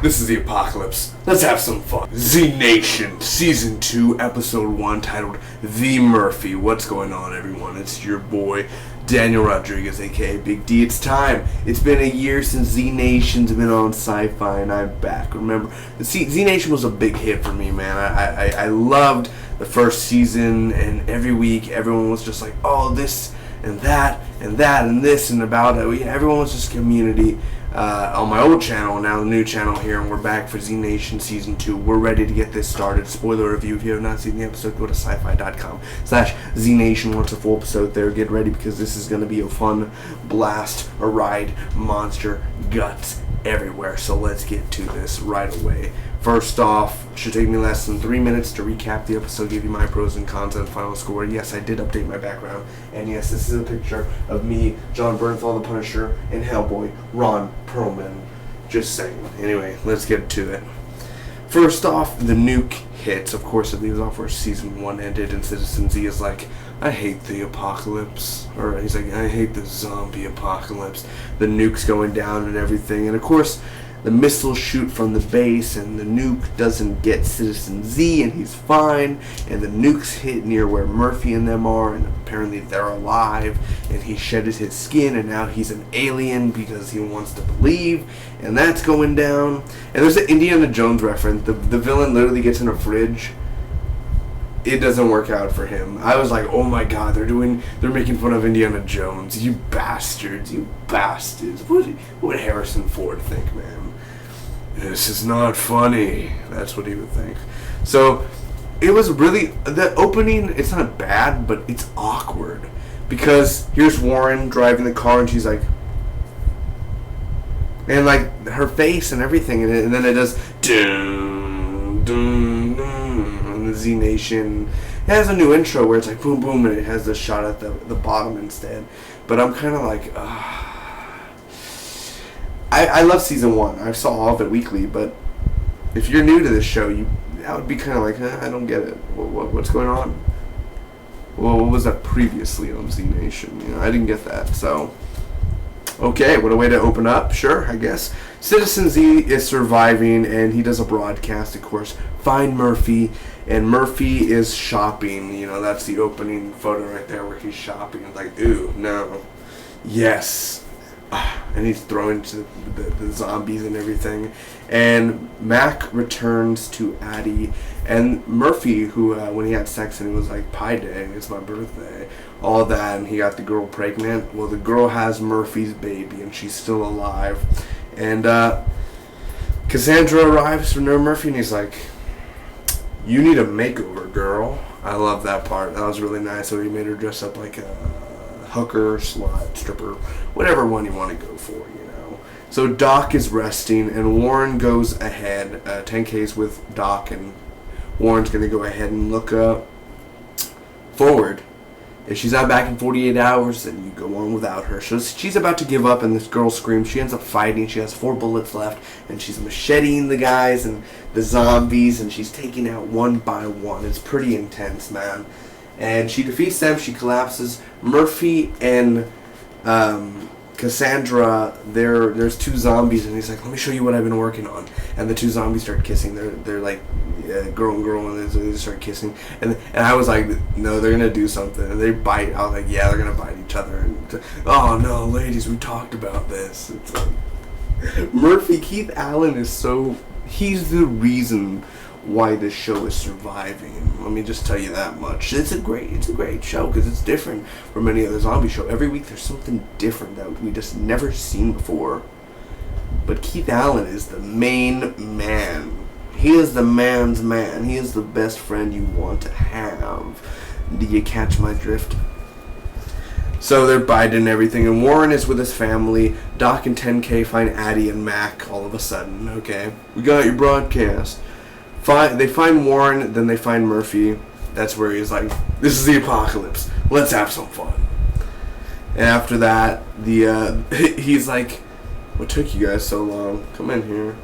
This is the apocalypse. Let's have some fun. Z Nation, Season 2, Episode 1, titled The Murphy. What's going on, everyone? It's your boy, Daniel Rodriguez, aka Big D. It's time. It's been a year since Z Nation's been on Sci-Fi, and I'm back. Remember, Z Nation was a big hit for me, man. I loved the first season, and every week, everyone was just like, oh, this and that, and that, and this, and about it. Everyone was just community. On my old channel, now the new channel here, and we're back for Z Nation Season 2. We're ready to get this started. Spoiler review, if you have not seen the episode, go to sci-fi.com/Z Nation. Watch the full episode there. Get ready, because this is going to be a fun blast, a ride, monster, guts everywhere. So let's get to this right away. First off, it should take me less than 3 minutes to recap the episode, give you my pros and cons and final score. Yes, I did update my background, and yes, this is a picture of me, John Bernthal the Punisher, and Hellboy, Ron Perlman. Just saying. Anyway, let's get to it. First off, the nuke hits. Of course, it leaves off where Season 1 ended, and Citizen Z is like, I hate the apocalypse. Or he's like, I hate the zombie apocalypse. The nuke's going down and everything, and of course, the missiles shoot from the base, and the nuke doesn't get Citizen Z, and he's fine. And the nukes hit near where Murphy and them are, and apparently they're alive. And he shedded his skin, and now he's an alien because he wants to believe. And that's going down. And there's an Indiana Jones reference. The villain literally gets in a fridge. It doesn't work out for him. I was like, oh my god, they're making fun of Indiana Jones. You bastards, you bastards. What would Harrison Ford think, man? This is not funny. That's what he would think. So, it was really, the opening, it's not bad, but it's awkward. Because here's Warren driving the car, and she's like, and like, her face and everything, and then it does, dun, dun, dun, and the Z Nation. It has a new intro where it's like, boom, boom, and it has the shot at the bottom instead. But I'm kind of like, I love Season 1. I saw all of it weekly, but if you're new to this show, that would be kind of like, I don't get it. What's going on? Well, what was that previously on Z Nation? I didn't get that. So, okay, what a way to open up. Sure, I guess. Citizen Z is surviving, and he does a broadcast, of course. Find Murphy, and Murphy is shopping. That's the opening photo right there where he's shopping. It's like, ooh, no. Yes. And he's throwing to the zombies and everything. And Mac returns to Addie. And Murphy, who, when he had sex and he was like, Pie Day, it's my birthday, all that, and he got the girl pregnant. Well, the girl has Murphy's baby, and she's still alive. And Cassandra arrives for Murphy, and he's like, you need a makeover, girl. I love that part. That was really nice. So he made her dress up like a hooker, slut, stripper, whatever one you want to go for, So Doc is resting, and Warren goes ahead. 10K's with Doc, and Warren's going to go ahead and look forward. If she's not back in 48 hours, then you go on without her. So she's about to give up, and this girl screams. She ends up fighting. She has 4 bullets left, and she's macheting the guys and the zombies, and she's taking out one by one. It's pretty intense, man. And she defeats them. She collapses. Murphy and Cassandra, there's 2 zombies, and he's like, let me show you what I've been working on. And the 2 zombies start kissing. They're like, girl and girl, and they just start kissing. And I was like, no, they're gonna do something. And they bite. I was like, yeah, they're gonna bite each other. And oh no, ladies, we talked about this. It's like, Murphy, Keith Allen he's the reason why this show is surviving. Let me just tell you that much. It's a great show because it's different from any other zombie show. Every week there's something different that we just never seen before. But Keith Allen is the main man. He is the man's man. He is the best friend you want to have. Do you catch my drift? So they're biting and everything, and Warren is with his family. Doc and 10K find Addie and Mac all of a sudden. Okay, we got your broadcast. They find Warren, then they find Murphy. That's where he's like, this is the apocalypse. Let's have some fun. And after that, he's like, what took you guys so long? Come in here.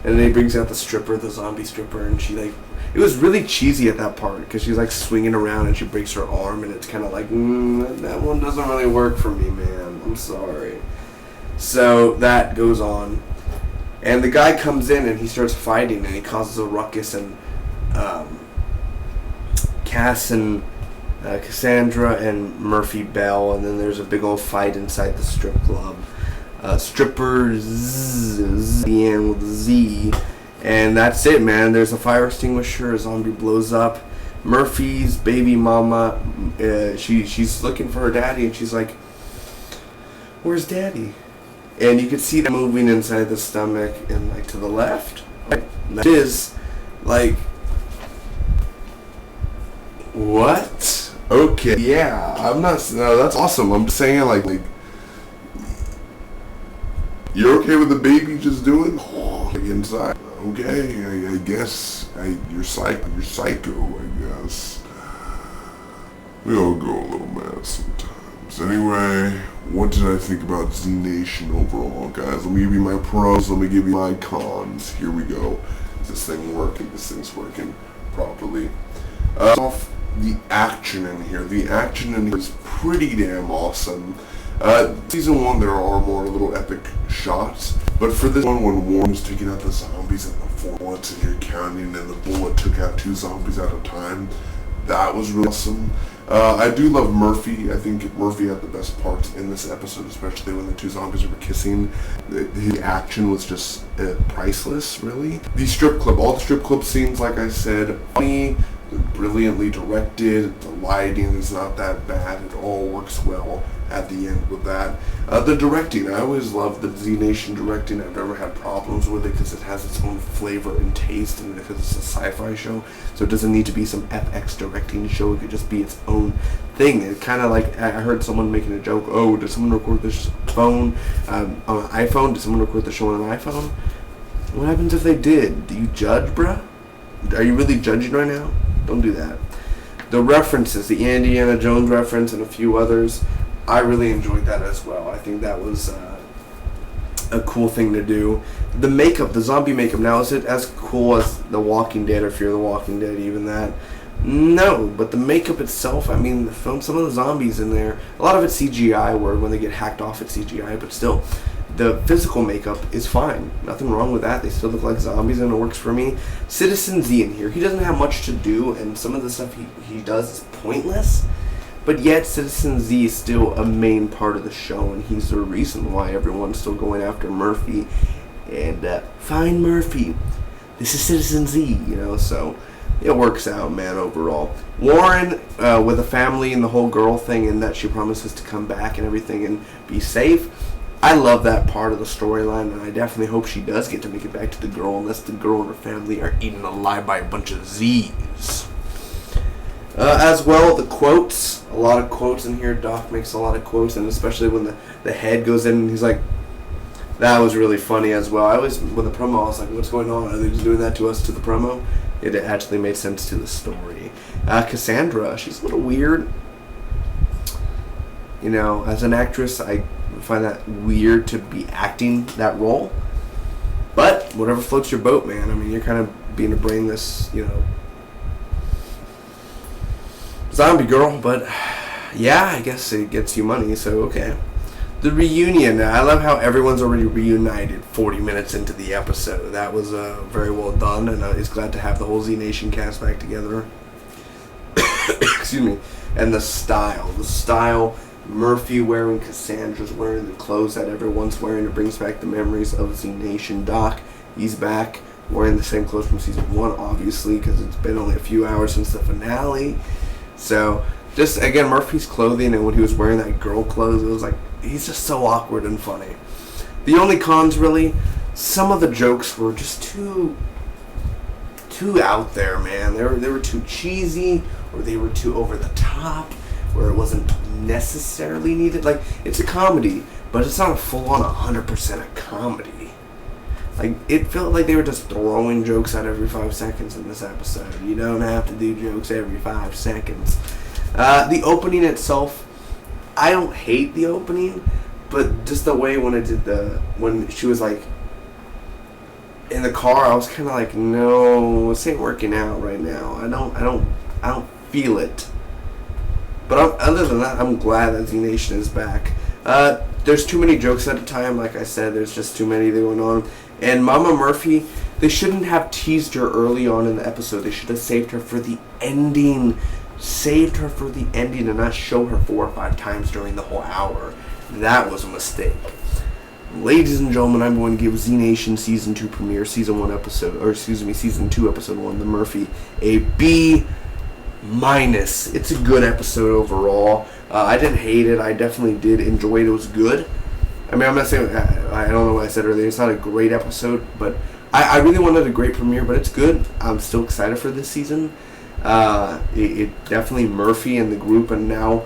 And then he brings out the stripper, the zombie stripper, and she like, it was really cheesy at that part because she's like swinging around and she breaks her arm, and it's kind of like, that one doesn't really work for me, man. I'm sorry. So that goes on. And the guy comes in and he starts fighting and he causes a ruckus, and Cass and Cassandra and Murphy Bell, and then there's a big old fight inside the strip club. Strippers, the end with Z, and that's it, man. There's a fire extinguisher, a zombie blows up. Murphy's baby mama, she's looking for her daddy, and she's like, "Where's daddy?" And you can see that moving inside the stomach, and like to the left, that is like, what? Okay, yeah, I'm not. No, that's awesome. I'm just saying, like, you're okay with the baby just doing like inside? Okay, I guess you're psycho. I guess we all go a little mad sometimes. Anyway, what did I think about Z Nation overall, guys? Let me give you my pros. Let me give you my cons. Here we go. Is this thing working? This thing's working properly. Off the action in here. The action in here is pretty damn awesome. Season 1, there are more little epic shots, but for this one, when Warren was taking out the zombies and the 4 bullets, and you're counting, and the bullet took out 2 zombies at a time, that was really awesome. I do love Murphy. I think Murphy had the best parts in this episode, especially when the 2 zombies were kissing. The action was just priceless, really. The strip club, all the strip club scenes, like I said, funny, brilliantly directed. The lighting is not that bad. It all works well at the end with that. The directing, I always love the Z Nation directing. I've never had problems with it because it has its own flavor and taste, and because it's a sci-fi show, so it doesn't need to be some FX directing show. It could just be its own thing. It kind of like, I heard someone making a joke, oh, did someone record this phone on an iPhone? Did someone record the show on an iPhone? What happens if they did? Do you judge, bruh? Are you really judging right now? Don't do that. The references, the Indiana Jones reference and a few others, I really enjoyed that as well. I think that was a cool thing to do. The makeup, the zombie makeup, now is it as cool as The Walking Dead or Fear the Walking Dead, even that? No, but the makeup itself, I mean, the film, some of the zombies in there, a lot of it's CGI, where when they get hacked off it's CGI, but still, the physical makeup is fine. Nothing wrong with that. They still look like zombies, and it works for me. Citizen Z in here, he doesn't have much to do, and some of the stuff he does is pointless. But yet, Citizen Z is still a main part of the show, and he's the reason why everyone's still going after Murphy. And find Murphy. This is Citizen Z, you know, so it works out, man, overall. Warren, with a family and the whole girl thing, and that she promises to come back and everything and be safe. I love that part of the storyline, and I definitely hope she does get to make it back to the girl, unless the girl and her family are eaten alive by a bunch of Z's. As well, the quotes. A lot of quotes in here. Doc makes a lot of quotes, and especially when the head goes in and he's like, that was really funny as well. With the promo, I was like, what's going on? Are they just doing that to us to the promo? It actually made sense to the story. Cassandra, she's a little weird. You know, as an actress, I find that weird to be acting that role. But whatever floats your boat, man. I mean, you're kind of being a brainless, you know, zombie girl, but yeah, I guess it gets you money, so okay. The reunion, I love how everyone's already reunited 40 minutes into the episode. That was very well done, and I was glad to have the whole Z Nation cast back together. Excuse me. And the style, Murphy wearing, Cassandra's wearing the clothes that everyone's wearing. It brings back the memories of Z Nation. Doc, he's back wearing the same clothes from season 1, obviously, because it's been only a few hours since the finale. So, just, again, Murphy's clothing, and when he was wearing that girl clothes, it was like, he's just so awkward and funny. The only cons, really, some of the jokes were just too out there, man. They were too cheesy, or they were too over the top, where it wasn't necessarily needed. Like, it's a comedy, but it's not a full-on 100% a comedy. Like, it felt like they were just throwing jokes out every 5 seconds in this episode. You don't have to do jokes every 5 seconds. The opening itself, I don't hate the opening, but just the way when she was like in the car, I was kind of like, no, this ain't working out right now. I don't feel it. But other than that, I'm glad that Z Nation is back. There's too many jokes at a time, like I said. There's just too many going on. And Mama Murphy, they shouldn't have teased her early on in the episode. They should have saved her for the ending. Saved her for the ending and not show her 4 or 5 times during the whole hour. That was a mistake. Ladies and gentlemen, I'm going to give Z Nation Season 2 premiere, Season 2, Episode 1, The Murphy, a B-. It's a good episode overall. I didn't hate it. I definitely did enjoy it. It was good. I mean, I'm not saying, I don't know what I said earlier. It's not a great episode, but I really wanted a great premiere, but it's good. I'm still excited for this season. It definitely Murphy and the group, and now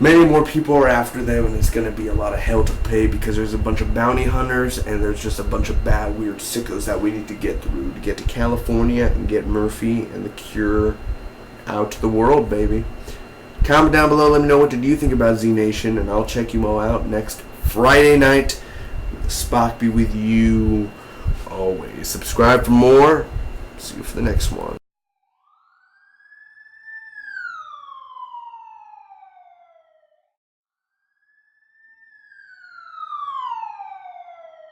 many more people are after them, and it's going to be a lot of hell to pay because there's a bunch of bounty hunters, and there's just a bunch of bad, weird sickos that we need to get through to get to California and get Murphy and the cure out to the world, baby. Comment down below, let me know what did you think about Z Nation, and I'll check you all out next Friday night. Spock be with you always. Subscribe for more. See you for the next one.